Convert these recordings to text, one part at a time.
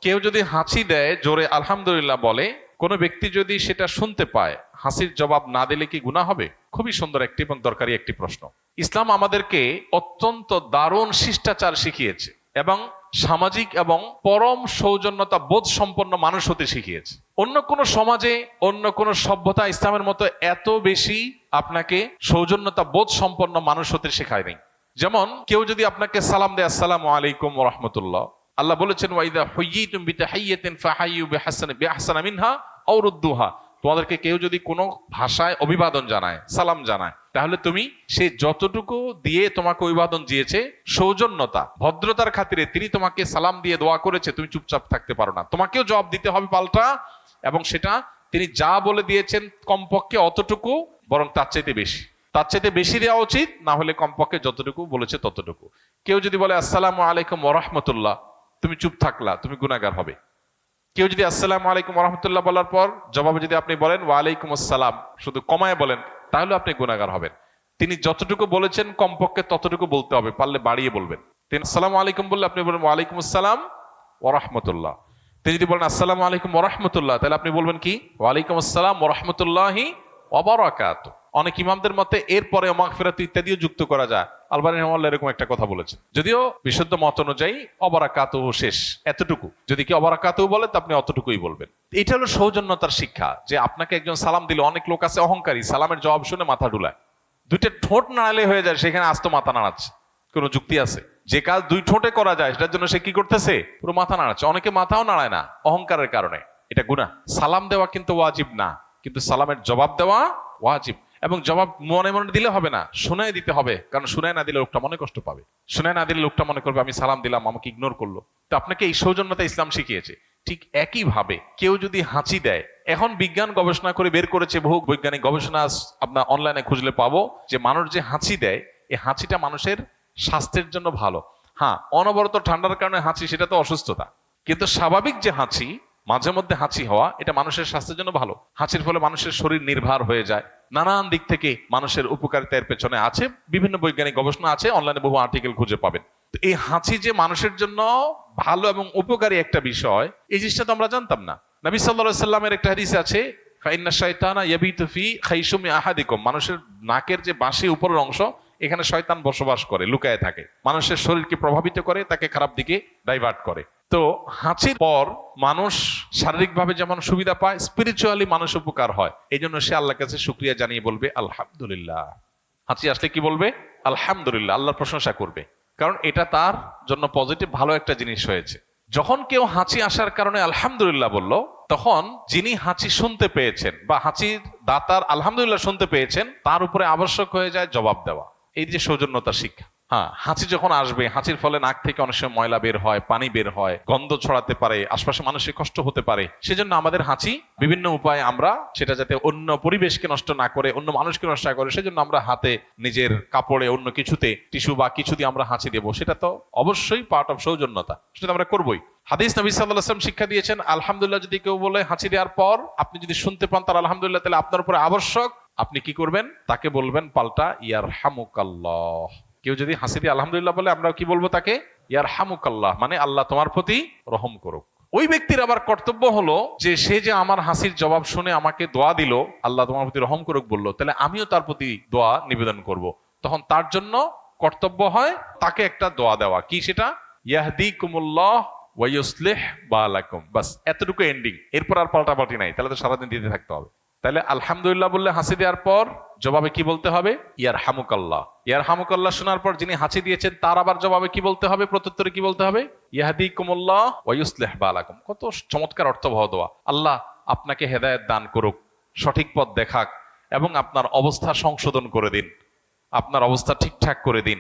কেউ যদি হাঁচি দেয়, জোরে আলহামদুলিল্লাহ বলে, কোনো ব্যক্তি যদি সেটা শুনতে পায়, হাসির জবাব না দিলে কি গুনাহ হবে? খুবই সুন্দর একটি এবং দরকারি একটি প্রশ্ন। ইসলাম আমাদেরকে অত্যন্ত দারুণ শিষ্টাচার শিখিয়েছে এবং সামাজিক এবং পরম সৌজন্যতা বোধ সম্পন্ন মানুষ হতে শিখিয়েছে। অন্য কোন সমাজে, অন্য কোন সভ্যতা ইসলামের মতো এত বেশি আপনাকে সৌজন্যতা বোধ সম্পন্ন মানুষ হতে শেখায় নাই। যেমন কেউ যদি আপনাকে সালাম দেয়, আসসালামু আলাইকুম ওয়া রাহমাতুল্লাহ, আল্লাহ বলেছেন ওয়াইদা হুয়্যিতুম বিতাহিয়্যাতিন ফাহাইয়ু বিআহসানা মিনহা আও রুদ্দুহা। তোমাদেরকে কেউ যদি কোনো ভাষায় অভিবাদন জানায়, সালাম জানায়, তাহলে তুমি সে যতটুকু দিয়ে তোমাকে অভিবাদন দিয়েছে, সৌজন্যতা ভদ্রতার খাতিরে তিনি তোমাকে সালাম দিয়ে দোয়া করেছে, তুমি চুপচাপ থাকতে পারো না, তোমাকেও জবাব দিতে হবে পাল্টা। এবং সেটা তিনি যা বলে দিয়েছেন কমপক্ষে অতটুকু, বরং তার চাইতে বেশি দেওয়া উচিত, না হলে কমপক্ষে যতটুকু বলেছে ততটুকু। কেউ যদি বলে আসসালামু আলাইকুম ওয়া রাহমাতুল্লাহ, তুমি চুপ থাকলা, তুমি গুনাহগার হবে। কেউ যদি আসসালামু আলাইকুম ওয়া রাহমাতুল্লাহ বলার পর জবাবে যদি আপনি বলেন ওয়া আলাইকুম আসসালাম, শুধু কমায় বলেন, তাহলে আপনি গুনাহগার হবেন। তিনি যতটুকু বলেছেন কমপক্ষে ততটুকু বলতে হবে, পারলে বাড়িয়ে বলবেন। তিনি আসসালামু আলাইকুম বললে আপনি বলবেন ওয়া আলাইকুম আসসালাম ওয়া রাহমাতুল্লাহ। তিনি যদি বলেন আসসালামু আলাইকুম ওয়া রাহমাতুল্লাহ, তাহলে আপনি বলবেন কি? ওয়া আলাইকুম আসসালাম ওয়া রাহমাতুল্লাহি ওয়া বারাকাতুহু। অনেক ইমামদের মতে এরপরে মাগফিরাত ইত্যাদিও যুক্ত করা যায়। আলবানী রাহিমাহুল্লাহ এরকম একটা কথা বলেছেন, যদিও বিশুদ্ধ মত অনুযায়ী অবারাকাতুহু শেষ, এতটুকু। যদি কি অবারাকাতুহু বলে, তা আপনি অতটুকুই বলবেন। এটা হলো সৌজন্যতার শিক্ষা, যে আপনাকে একজন সালাম দিল, অনেক লোক আছে অহংকারী, সালামের জবাব শুনে মাথা ডুলায়, দুইটা ঠোঁট নাড়ালে হয়ে যায়, সেখানে আস্ত মাথা নাড়াচ্ছে। কোন যুক্তি আছে? যে কাজ দুই ঠোঁটে করা যায়, সেটার জন্য সে কি করতেছে? পুরো মাথা নাড়াচ্ছে। অনেকে মাথাও নাড়ায় না অহংকারের কারণে, এটা গুনাহ। সালাম দেওয়া কিন্তু ওয়াজিব না, কিন্তু সালামের জবাব দেওয়া ওয়াজিব। এবং জবাব মনে মনে দিলে হবে না, শুনাই দিতে হবে, কারণ শুনাই না দিলে লোকটা মনে কষ্ট পাবে। শুনাই না দিলে লোকটা মনে করবে আমি সালাম দিলাম, আমাকে ইগনোর করলো। তো আপনাকে এই সৌজন্যতা ইসলাম শিখিয়েছে। ঠিক একই ভাবে কেউ যদি হাঁচি দেয়, এখন বিজ্ঞান গবেষণা করে বের করেছে, বহু বৈজ্ঞানিক গবেষণা আপনার অনলাইনে খুঁজলে পাবো, যে মানুষ যে হাঁচি দেয়, এই হাঁচিটা মানুষের স্বাস্থ্যের জন্য ভালো। হ্যাঁ, অনবরত ঠান্ডার কারণে হাঁচি, সেটা তো অসুস্থতা, কিন্তু স্বাভাবিক যে হাঁচি, মাঝে মধ্যে হাঁচি হওয়া, এটা মানুষের স্বাস্থ্যের জন্য ভালো। হাঁচির ফলে মানুষের শরীর নির্ভর হয়ে যায়, নানান দিক থেকে মানুষের উপকারিতার পেছনে আছে, বিভিন্ন বৈজ্ঞানিক গবেষণা আছে, অনলাইনে বহু আর্টিকেল খুঁজে পাবেন। তো এই হাঁচি যে মানুষের জন্য ভালো এবং উপকারী একটা বিষয়, এই জিনিসটা তো আমরা জানতাম না। নবী সাল্লাল্লাহু আলাইহি সাল্লামের একটা হাদিস আছে, ফাইন্না শাইতানা ইয়াবিতু ফি খাইশুমি আহাদিকুম, মানুষের নাকের যে বাঁশি উপরের অংশ, এখানে শয়তান বসবাস করে, লুকায় থাকে, মানুষের শরীরকে প্রভাবিত করে, তাকে খারাপ দিকে ডাইভার্ট করে। তো হাঁচির পর মানুষ শারীরিকভাবে যেমন সুবিধা পায়, স্পিরিচুয়ালি মানুষ উপকার হয়। এই জন্য সে আল্লাহর কাছে শুকরিয়া জানিয়ে বলবে আলহামদুলিল্লাহ। হাঁচি আসলে কি বলবে? আলহামদুলিল্লাহ, আল্লাহর প্রশংসা করবে, কারণ এটা তার জন্য পজিটিভ, ভালো একটা জিনিস হয়েছে। যখন কেউ হাঁচি আসার কারণে আলহামদুলিল্লাহ বলল, তখন যিনি হাঁচি শুনতে পেয়েছেন বা হাঁচির দাতার আলহামদুলিল্লাহ শুনতে পেয়েছেন, তার উপরে আবশ্যক হয়ে যায় জবাব দেওয়া। এই যে সৌজন্যতার শিক্ষা। হ্যাঁ, হাঁচি যখন আসবে, হাঁচির ফলে নাক থেকে অনেক সময় ময়লা বের হয়, পানি বের হয়, গন্ধ ছড়াতে পারে, আশপাশে মানুষের কষ্ট হতে পারে। সেজন্য আমাদের হাঁচি বিভিন্ন উপায়ে আমরা সেটা যাতে অন্য পরিবেশকে নষ্ট না করে, অন্য মানুষকে নষ্ট না করে, সেজন্য আমরা হাতে, নিজের কাপড়ে, অন্য কিছুতে, টিস্যু বা কিছু দিয়ে আমরা হাঁচি দেবো। সেটা তো অবশ্যই পার্ট অফ সৌজন্যতা, সেটা আমরা করবোই। হাদিস নবী সাল্লাল্লাহু আলাইহি ওয়াসাল্লাম শিক্ষা দিয়েছেন, আলহামদুলিল্লাহ যদি কেউ বলে হাঁচি দেওয়ার পর, আপনি যদি শুনতে পান তার আলহামদুলিল্লাহ, তাহলে আপনার উপরে আবশ্যক, আপনি কি করবেন? তাকে বলবেন পাল্টা ইয়ারহামুকাল্লাহ। কেউ যদি হাসি দিয়ে আলহামদুলিল্লাহ বলে, আমরা কি বলবো তাকে? ইয়ারহামুকাল্লাহ, মানে আল্লাহ তোমার প্রতি রহম করুক। ওই ব্যক্তির আবার কর্তব্য হলো যে, সে যে আমার হাসির জবাব শুনে আমাকে দোয়া দিল, আল্লাহ তোমার প্রতি রহম করুক বললো, তাহলে আমিও তার প্রতি দোয়া নিবেদন করব। তখন তার জন্য কর্তব্য হয় তাকে একটা দোয়া দেওয়া। কি সেটা? ইয়াহদিকুমুল্লাহ ওয়া ইউসলিহ বালাকুম। বাস, এতটুকু এন্ডিং, এরপর আর পাল্টাপাল্টি নাই। তাহলে তো সারাদিন দিতে থাকতে হবে। তাহলে আলহামদুলিল্লাহ বললে হাসি দেওয়ার পর জবাবে কি বলতে হবে? ইয়ারহামুকাল্লাহ। ইয়ারহামুকাল্লাহ শোনার পর যিনি হাসি দিয়েছেন, তার আবার জবাবে কি বলতে হবে? প্রত্যুত্তরে কি বলতে হবে? ইয়াহদিকুমুল্লাহ ওয়া ইউসলিহ বালাকুম। কত চমৎকার অর্থবহ দোয়া! আল্লাহ আপনাকে হেদায়েত দান করুক, সঠিক পথ দেখাক, এবং আপনার অবস্থা সংশোধন করে দিন, আপনার অবস্থা ঠিকঠাক করে দিন।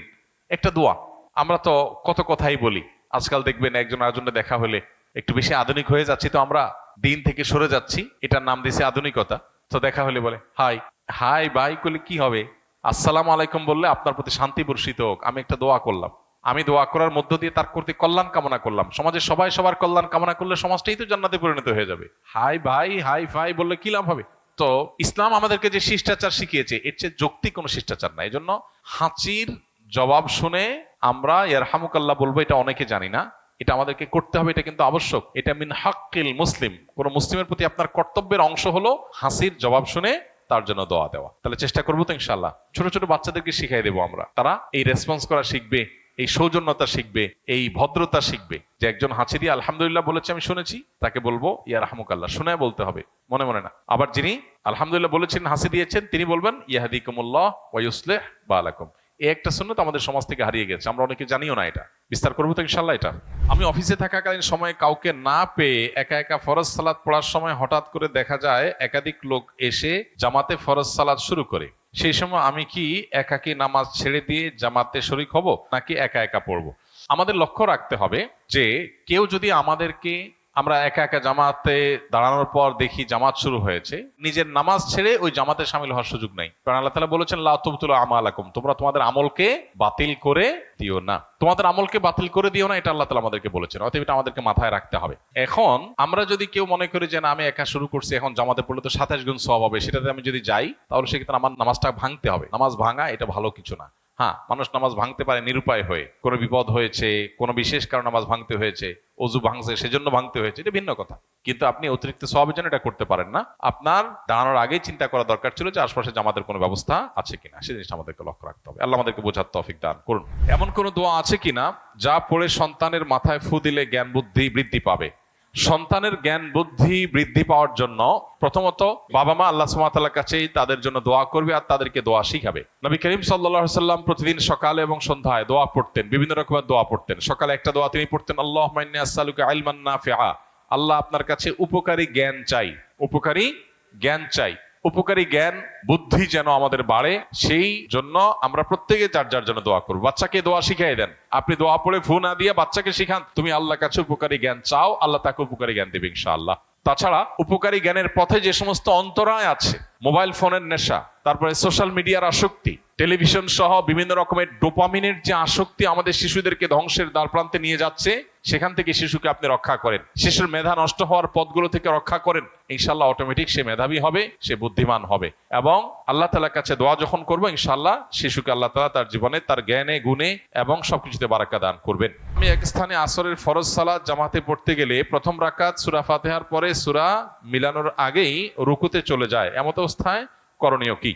একটা দোয়া। আমরা তো কত কথাই বলি, আজকাল দেখবেন একজন আরেকজনের দেখা হলে একটু বেশি আধুনিক হয়ে যাচ্ছি, তো আমরা দিন থেকে সরে যাচ্ছি, এটার নাম দিয়েছে আধুনিকতা। তো দেখা হলে বলে হাই হাই বাই করলে কি হবে? আসসালামু আলাইকুম বললে আপনার প্রতি শান্তি বর্ষিত হোক, আমি একটা দোয়া করলাম। আমি দোয়া করার মধ্য দিয়ে তার প্রতি কল্যাণ কামনা করলাম। সমাজের সবাই সবার কল্যাণ কামনা করলে সমাজটাই তো জান্নাতে পরিণত হয়ে যাবে। হাই ভাই হাই ফাই বললে কি লাভ হবে? তো ইসলাম আমাদেরকে যে শিষ্টাচার শিখিয়েছে, এর চেয়ে যৌক্তিক কোনো শিষ্টাচার নাই। এই জন্য হাঁচির জবাব শুনে আমরা ইয়ারহামুকাল্লাহ বলবো, এটা অনেকে জানি না। এটা আমাদেরকে করতে হবে, এটা কিন্তু আবশ্যক। এটা মিন হাক্কিল মুসলিম, কোন মুসলিমের প্রতি আপনার কর্তব্যের অংশ হলো হাসির জবাব শুনে তার জন্য দোয়া দেওয়া। তাহলে চেষ্টা করবো তো ইনশাআল্লাহ। ছোট ছোট বাচ্চাদেরকে শিখাই দেবো আমরা, তারা এই রেসপন্স করা শিখবে, এই সৌজন্যতা শিখবে, এই ভদ্রতা শিখবে। যে একজন হাসি দিয়ে আলহামদুলিল্লাহ বলেছে আমি শুনেছি, তাকে বলবো ইয়া রাহমুকাল্লাহ, শুনে বলতে হবে, মনে মনে না। আবার যিনি আলহামদুলিল্লাহ বলেছেন, হাসি দিয়েছেন, তিনি বলবেন ইয়াহদিকুমুল্লাহ ওয়া ইউসলিহ বালাকুম। এই একটা সুন্নাত আমাদের সমাজ থেকে হারিয়ে গেছে, আমরা অনেকে জানিও না। এটা বিস্তার করবো তো ইনশাআল্লাহ। এটা আমি অফিসে থাকাকালীন সময় কাউকে না পেয়ে একা একা ফরজ সালাত পড়ার সময় হঠাৎ করে দেখা যায় একাধিক লোক এসে জামাতে ফরজ সালাত শুরু করে। সেই সময় আমি কি একাকী নামাজ ছেড়ে দিয়ে জামাতে শরীক হব, নাকি একা একা পড়বো? আমাদের লক্ষ্য রাখতে হবে যে কেউ যদি আমাদেরকে, আমরা একা একা জামাতে দাঁড়ানোর পর দেখি জামাত শুরু হয়েছে, নিজের নামাজ ছেড়ে ওই জামাতে শামিল হওয়ার সুযোগ নাই। কারণ আল্লাহ তাআলা বলেছেন লা তুবতিলু আমালাকুম, তোমরা তোমাদের আমলকে বাতিল করে দিও না, তোমাদের আমলকে বাতিল করে দিও না, এটা আল্লাহ তাআলা আমাদেরকে বলেছেন। অতএব এটা আমাদেরকে মাথায় রাখতে হবে। এখন আমরা যদি কেউ মনে করি যে না আমি একা শুরু করছি, এখন জামাতে পড়লে তো 27 গুণ সওয়াব হবে, সেটাতে আমি যদি যাই তাহলে সেক্ষেত্রে আমার নামাজটা ভাঙতে হবে। নামাজ ভাঙা এটা ভালো কিছু না। হ্যাঁ, মানুষ নামাজ ভাঙতে পারে নিরুপায় হয়ে, কোনো বিপদ হয়েছে, কোনো বিশেষ কারণে নামাজ ভাঙতে হয়েছে, অজু ভাঙছে সেজন্য ভাঙতে হয়েছে, এটা ভিন্ন কথা। কিন্তু আপনি অতিরিক্ত সওয়াবের জন্য এটা করতে পারেন না। আপনার দাঁড়ানোর আগেই চিন্তা করা দরকার ছিল যে আশপাশে জামাতের কোনো ব্যবস্থা আছে কিনা, সেই জিনিসটা আমাদেরকে লক্ষ্য রাখতে হবে। আল্লাহ আমাদেরকে বোঝার তৌফিক দান করুন। এমন কোনো দোয়া আছে কিনা যা পড়ে সন্তানের মাথায় ফু দিলে জ্ঞান বুদ্ধি বৃদ্ধি পাবে? সন্তানের জ্ঞান বুদ্ধি বৃদ্ধি পাওয়ার জন্য প্রথমত বাবা মা আল্লাহ সুবহানাহু ওয়া তাআলার কাছেই তাদের জন্য দোয়া করবে আর তাদেরকে দোয়া শিখাবে। নবী করিম সাল্লাল্লাহু আলাইহি সাল্লাম প্রতিদিন সকালে এবং সন্ধ্যায় দোয়া পড়তেন, বিভিন্ন রকমের দোয়া পড়তেন। সকালে একটা দোয়া তিনি পড়তেন, আল্লাহুম্মা ইন্নী আসআলুকা ইলমান নাফিআ, আল্লাহ আপনার কাছে উপকারী জ্ঞান চাই, উপকারী জ্ঞান চাই। উপকারী জ্ঞান বুদ্ধি যেন আমাদের বাড়ে, সেই জন্য আমরা প্রত্যেকে যার যার জন্য দোয়া করবো। বাচ্চাকে দোয়া শিখাই দেন, আপনি দোয়া পড়ে ফু না দিয়ে বাচ্চাকে শিখান তুমি আল্লাহর কাছে উপকারী জ্ঞান চাও, আল্লাহ তাকে উপকারী জ্ঞান দেবে ইনশাআল্লাহ। তাছাড়া উপকারী জ্ঞানের পথে যে সমস্ত অন্তরায় আছে, মোবাইল ফোনের নেশা, তারপরে সোশ্যাল মিডিয়ার আসক্তি, টেলিভিশন সহ বিভিন্ন রকমের ডোপামিনের যে আসক্তি আমাদের শিশুদেরকে ধ্বংসের দ্বারপ্রান্তে নিয়ে যাচ্ছে, সেখান থেকে শিশুকে আপনি রক্ষা করেন, শিশুর মেধা নষ্ট হওয়ার পথগুলো থেকে রক্ষা করেন, ইনশাআল্লাহ অটোমেটিক সে মেধাবী হবে, সে বুদ্ধিমান হবে। এবং আল্লাহ তাআলার কাছে দোয়া যখন করবো ইনশাআল্লাহ শিশুকে আল্লাহ তাআলা তার জীবনে, তার জ্ঞানে গুণে এবং সবকিছুতে বারাকা দান করবেন। আমি এক স্থানে আসরের ফরজ সালাত জামাতে পড়তে গেলে প্রথম রাকাত সূরা ফাতিহার পরে সূরা মিলানোর আগেই রুকুতে চলে যায়, এমত অবস্থায় করণীয় কি?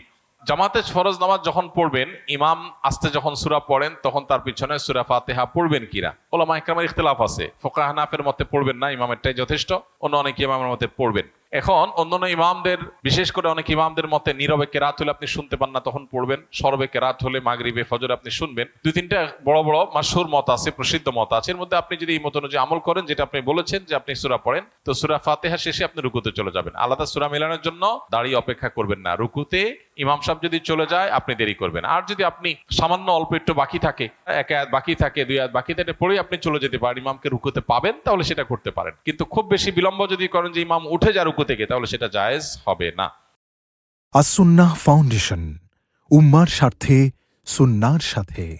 জামাতে ফরজ নামাজ যখন পড়বেন, ইমাম আস্তে যখন সূরা পড়েন তখন তার পিছনে সূরা ফাতিহা পড়বেন কিনা উলামা ইকরামের ইখতিলাফ আছে। ফুকাহা হানাফির মতে পড়বেন না, ইমামেরটাই যথেষ্ট। অন্য অনেক ইমামের মতে পড়বেন। এখন অন্যান্য ইমামদের, বিশেষ করে অনেক ইমামদের মতে নীরবে কেরাত হলে আপনি শুনতে পান না তখন পড়বেন, সরবে কেরাত হলে মাগরিবে ফজরে আপনি শুনবেন। দুই তিনটা বড় বড় মাশহুর মত আছে, প্রসিদ্ধ মত আছে। এর মধ্যে আপনি যদি এই মত অনুযায়ী আমল করেন, যেটা আপনি বলেছেন যে আপনি সূরা পড়েন, তো সূরা ফাতিহা শেষে আপনি রুকুতে চলে যাবেন। আলাদা সূরা মেলানোর জন্য দাঁড়িয়ে অপেক্ষা করবেন না। রুকুতে ইমাম সাহেব যদি চলে যায় আপনি দেরি করবেন। আর যদি আপনি সামান্য অল্প একটু বাকি থাকে, এক আয়াত বাকি থাকে, দুই আয়াত বাকি থাকে, পড়ে আপনি চলে যেতে পারেন, ইমামকে রুকুতে পাবেন, তাহলে সেটা করতে পারেন। কিন্তু খুব বেশি বিলম্ব যদি করেন যে ইমাম উঠে যায় রুকু থেকে, তাহলে সেটা জায়েজ হবে না। আস-সুন্নাহ ফাউন্ডেশন, উম্মার স্বার্থে সুন্নাহর সাথে।